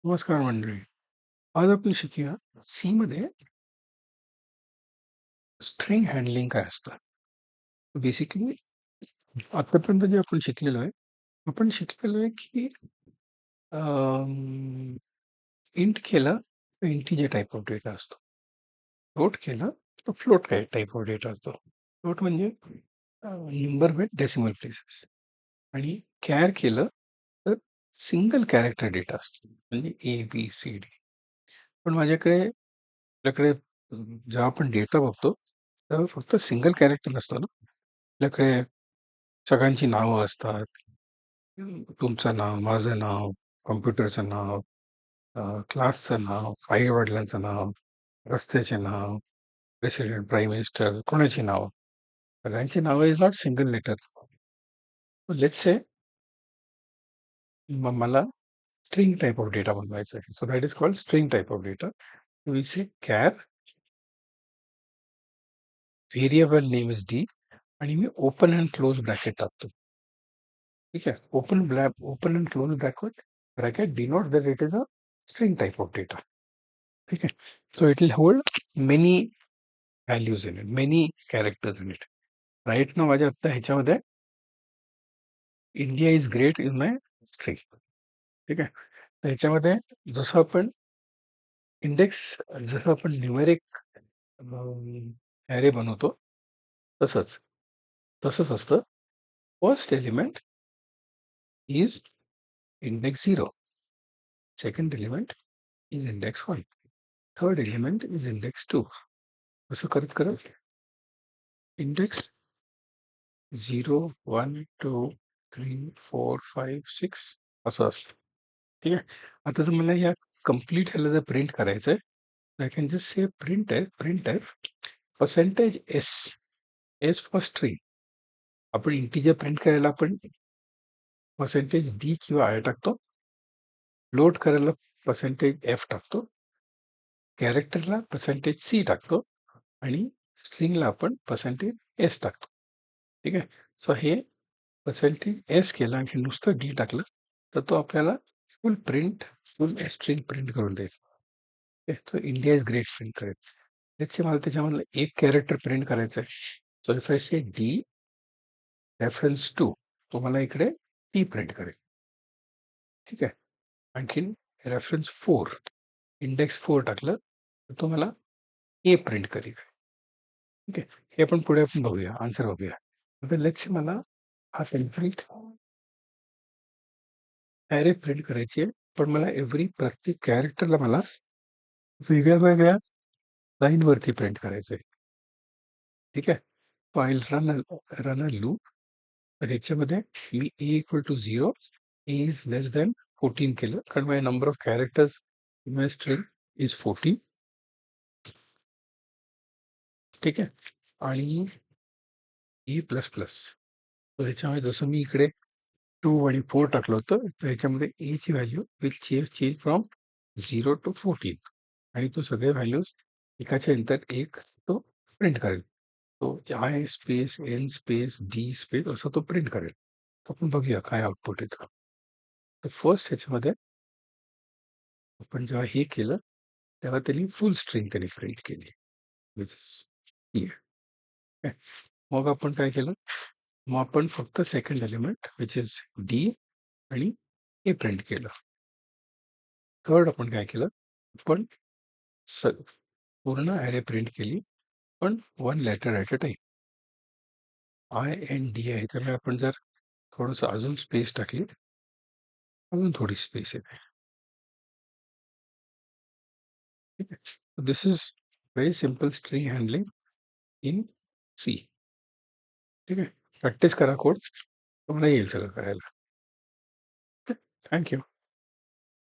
नमस्कार मंडळी. आज आपण शिकूया सी मध्ये स्ट्रिंग हँडलिंग काय असतं. बेसिकली आतापर्यंत जे आपण शिकलेलो आहे की इंट केलं तर इंटिजर टाईप ऑफ डेटा असतो. फ्लोट केलं तर फ्लोट काय टाईप ऑफ डेटा असतो. फ्लोट म्हणजे नंबर विथ डेसिमल प्लेसेस आणि कॅर केलं तर सिंगल कॅरेक्टर डेटा असतो म्हणजे ABCD. पण आपल्याकडे जेव्हा आपण डेटा बघतो तेव्हा फक्त सिंगल कॅरेक्टर नसतं ना. आपल्याकडे सगळ्यांची नावं असतात. तुमचं नाव, माझं नाव, कॉम्प्युटरचं नाव, क्लासचं नाव, आई वडिलांचं नाव, रस्त्याचे नाव, प्रेसिडेंट, प्राईम मिनिस्टर, कोणाची नाव, सगळ्यांची नावं is not single letter. Let's say मला स्ट्रिंग टाइप ऑफ डेटा बनवायचा आहे. So that is called string type of data. We say char variable name is D आणि मी ओपन अँड क्लोज ब्रॅकेट टाकतो. ठीक आहे. Open and close bracket denote that it is a string type of data. ठीक आहे. So it will hold many values in it, many characters in it. Right ना माझ्या आता ह्याच्यामध्ये India is great in my string. ठीक आहे. तर ह्याच्यामध्ये जसं आपण इंडेक्स जसं आपण न्यूमेरिक ॲरे बनवतो तसंच तसंच असतं. First element is index 0, second element is index 1, third element is index 2. असं करत करत इंडेक्स 0, 1, 2, 3, 4, 5, 6 असं असतं. ठीक आहे. आता जर मला या कंप्लीट ह्याला जर प्रिंट करायचं आहे, I can just say print F percentage S, S for string. आपण इंटिजर प्रिंट करायला आपण पर्सेंटेज डी किंवा आय टाकतो. लोड करायला पर्सेंटेज एफ टाकतो. कॅरेक्टरला पर्सेंटेज सी टाकतो आणि स्ट्रिंगला आपण पर्सेंटेज एस टाकतो. ठीक आहे. सो हे पर्सेंटेज एस केलं आणि नुसतं डी टाकलं तर तो आपल्याला फुल स्ट्रिंग प्रिंट करून देईल. तो इंडिया इज ग्रेट प्रिंट करेल. लेट्स से मला त्याच्यामधलं एक कॅरेक्टर प्रिंट करायचं आहे. So if I say D reference to, तो मला इकडे टी प्रिंट करेल. ठीक आहे. आणखीन रेफरन्स 4, इंडेक्स 4 टाकलं तर तो मला ए प्रिंट करेल. ठीक आहे. हे आपण पुढे बघूया, आन्सर बघूया. आता लेट्स से मला हा कंप्लीट ॲरे प्रिंट करायची आहे, पण मला प्रत्येक कॅरेक्टरला मला वेगळ्या वेगळ्या लाईनवरती प्रिंट करायचं आहे. ठीक आहे. File run a loop. तर ह्याच्यामध्ये मी A equal to 0, A is less than 14 केलं, कारण माझ्या number of characters in my string is 14. ठीक आहे. आणि ए प्लस प्लस, तर ह्याच्यामध्ये जसं मी इकडे 2 आणि 4 टाकलं होतं, तर ह्याच्यामध्ये ए ची value will change from 0 to 14 आणि तो सगळे व्हॅल्यूज एकाच्या नंतर एक तो प्रिंट करेल. तो I space N space D space असं तो प्रिंट करेल. आपण बघूया काय आउटपुट येतं. तर फर्स्ट ह्याच्यामध्ये आपण जेव्हा हे केलं तेव्हा त्यांनी फुल स्ट्रिंग त्यांनी प्रिंट केली. which is here. मग आपण काय केलं, मग आपण फक्त second element which is D आणि ए प्रिंट केलं. थर्ड आपण काय केलं, आपण पूर्ण ॲरे प्रिंट केली, पण 1 letter at a time. I N D आहे, त्यामुळे आपण जर थोडंसं अजून स्पेस टाकली, अजून थोडी स्पेस येते. ठीक आहे. This is very simple string handling in C. ठीक आहे. प्रॅक्टिस करा कोड, तुम्हाला येईल सगळं करायला. थँक्यू.